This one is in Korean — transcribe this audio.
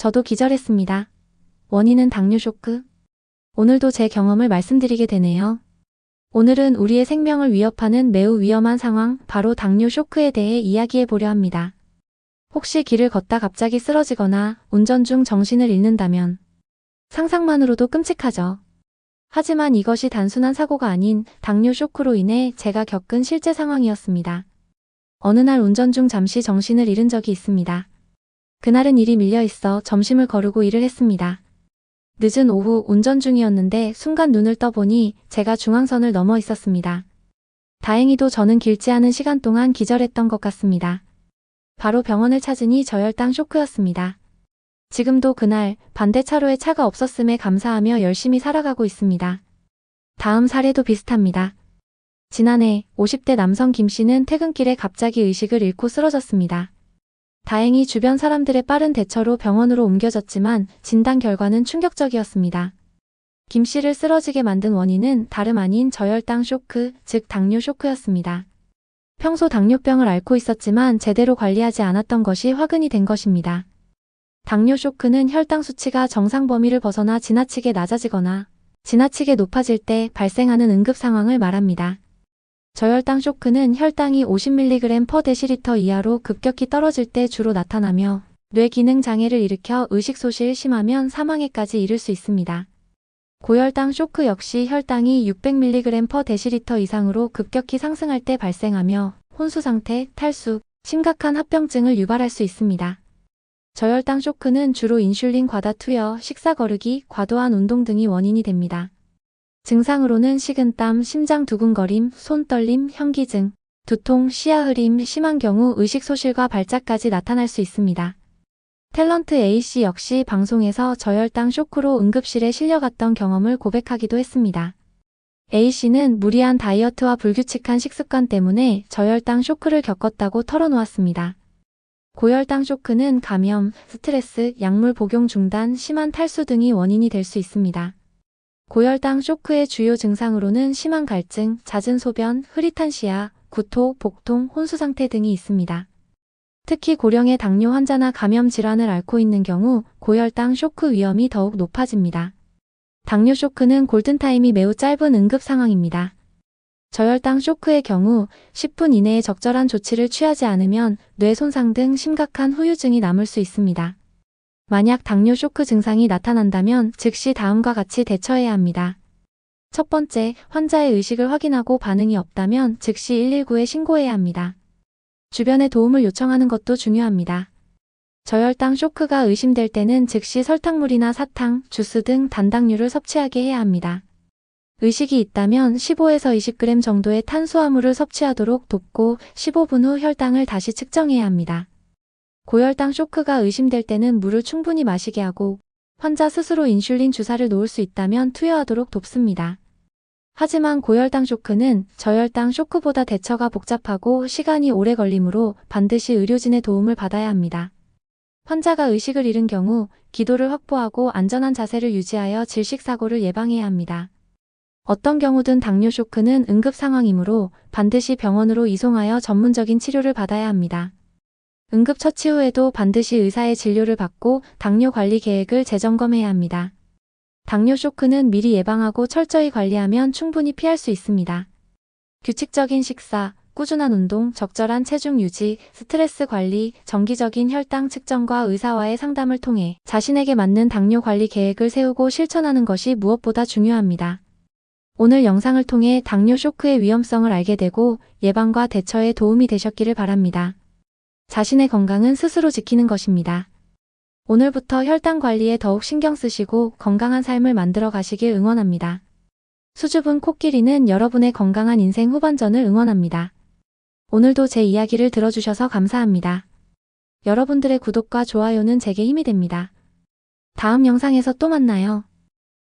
저도 기절했습니다. 원인은 당뇨 쇼크. 오늘도 제 경험을 말씀드리게 되네요. 오늘은 우리의 생명을 위협하는 매우 위험한 상황, 바로 당뇨 쇼크에 대해 이야기해 보려 합니다. 혹시 길을 걷다 갑자기 쓰러지거나 운전 중 정신을 잃는다면 상상만으로도 끔찍하죠. 하지만 이것이 단순한 사고가 아닌 당뇨 쇼크로 인해 제가 겪은 실제 상황이었습니다. 어느 날 운전 중 잠시 정신을 잃은 적이 있습니다. 그날은 일이 밀려 있어 점심을 거르고 일을 했습니다. 늦은 오후 운전 중이었는데 순간 눈을 떠보니 제가 중앙선을 넘어 있었습니다. 다행히도 저는 길지 않은 시간 동안 기절했던 것 같습니다. 바로 병원을 찾으니 저혈당 쇼크였습니다. 지금도 그날 반대 차로에 차가 없었음에 감사하며 열심히 살아가고 있습니다. 다음 사례도 비슷합니다. 지난해 50대 남성 김 씨는 퇴근길에 갑자기 의식을 잃고 쓰러졌습니다. 다행히 주변 사람들의 빠른 대처로 병원으로 옮겨졌지만 진단 결과는 충격적이었습니다. 김 씨를 쓰러지게 만든 원인은 다름 아닌 저혈당 쇼크, 즉 당뇨 쇼크였습니다. 평소 당뇨병을 앓고 있었지만 제대로 관리하지 않았던 것이 화근이 된 것입니다. 당뇨 쇼크는 혈당 수치가 정상 범위를 벗어나 지나치게 낮아지거나 지나치게 높아질 때 발생하는 응급 상황을 말합니다. 저혈당 쇼크는 혈당이 50mg/dL 이하로 급격히 떨어질 때 주로 나타나며 뇌 기능 장애를 일으켜 의식소실, 심하면 사망에까지 이를 수 있습니다. 고혈당 쇼크 역시 혈당이 600mg/dL 이상으로 급격히 상승할 때 발생하며 혼수 상태, 탈수, 심각한 합병증을 유발할 수 있습니다. 저혈당 쇼크는 주로 인슐린 과다 투여, 식사 거르기, 과도한 운동 등이 원인이 됩니다. 증상으로는 식은땀, 심장 두근거림, 손 떨림, 현기증, 두통, 시야 흐림, 심한 경우 의식소실과 발작까지 나타날 수 있습니다. 탤런트 A씨 역시 방송에서 저혈당 쇼크로 응급실에 실려갔던 경험을 고백하기도 했습니다. A씨는 무리한 다이어트와 불규칙한 식습관 때문에 저혈당 쇼크를 겪었다고 털어놓았습니다. 고혈당 쇼크는 감염, 스트레스, 약물 복용 중단, 심한 탈수 등이 원인이 될 수 있습니다. 고혈당 쇼크의 주요 증상으로는 심한 갈증, 잦은 소변, 흐릿한 시야, 구토, 복통, 혼수 상태 등이 있습니다. 특히 고령의 당뇨 환자나 감염 질환을 앓고 있는 경우 고혈당 쇼크 위험이 더욱 높아집니다. 당뇨 쇼크는 골든타임이 매우 짧은 응급 상황입니다. 저혈당 쇼크의 경우 10분 이내에 적절한 조치를 취하지 않으면 뇌 손상 등 심각한 후유증이 남을 수 있습니다. 만약 당뇨 쇼크 증상이 나타난다면 즉시 다음과 같이 대처해야 합니다. 첫 번째, 환자의 의식을 확인하고 반응이 없다면 즉시 119에 신고해야 합니다. 주변에 도움을 요청하는 것도 중요합니다. 저혈당 쇼크가 의심될 때는 즉시 설탕물이나 사탕, 주스 등 단당류를 섭취하게 해야 합니다. 의식이 있다면 15에서 20g 정도의 탄수화물을 섭취하도록 돕고 15분 후 혈당을 다시 측정해야 합니다. 고혈당 쇼크가 의심될 때는 물을 충분히 마시게 하고 환자 스스로 인슐린 주사를 놓을 수 있다면 투여하도록 돕습니다. 하지만 고혈당 쇼크는 저혈당 쇼크보다 대처가 복잡하고 시간이 오래 걸리므로 반드시 의료진의 도움을 받아야 합니다. 환자가 의식을 잃은 경우 기도를 확보하고 안전한 자세를 유지하여 질식사고를 예방해야 합니다. 어떤 경우든 당뇨 쇼크는 응급 상황이므로 반드시 병원으로 이송하여 전문적인 치료를 받아야 합니다. 응급처치 후에도 반드시 의사의 진료를 받고 당뇨 관리 계획을 재점검해야 합니다. 당뇨 쇼크는 미리 예방하고 철저히 관리하면 충분히 피할 수 있습니다. 규칙적인 식사, 꾸준한 운동, 적절한 체중 유지, 스트레스 관리, 정기적인 혈당 측정과 의사와의 상담을 통해 자신에게 맞는 당뇨 관리 계획을 세우고 실천하는 것이 무엇보다 중요합니다. 오늘 영상을 통해 당뇨 쇼크의 위험성을 알게 되고 예방과 대처에 도움이 되셨기를 바랍니다. 자신의 건강은 스스로 지키는 것입니다. 오늘부터 혈당 관리에 더욱 신경 쓰시고 건강한 삶을 만들어 가시길 응원합니다. 수줍은 코끼리는 여러분의 건강한 인생 후반전을 응원합니다. 오늘도 제 이야기를 들어주셔서 감사합니다. 여러분들의 구독과 좋아요는 제게 힘이 됩니다. 다음 영상에서 또 만나요.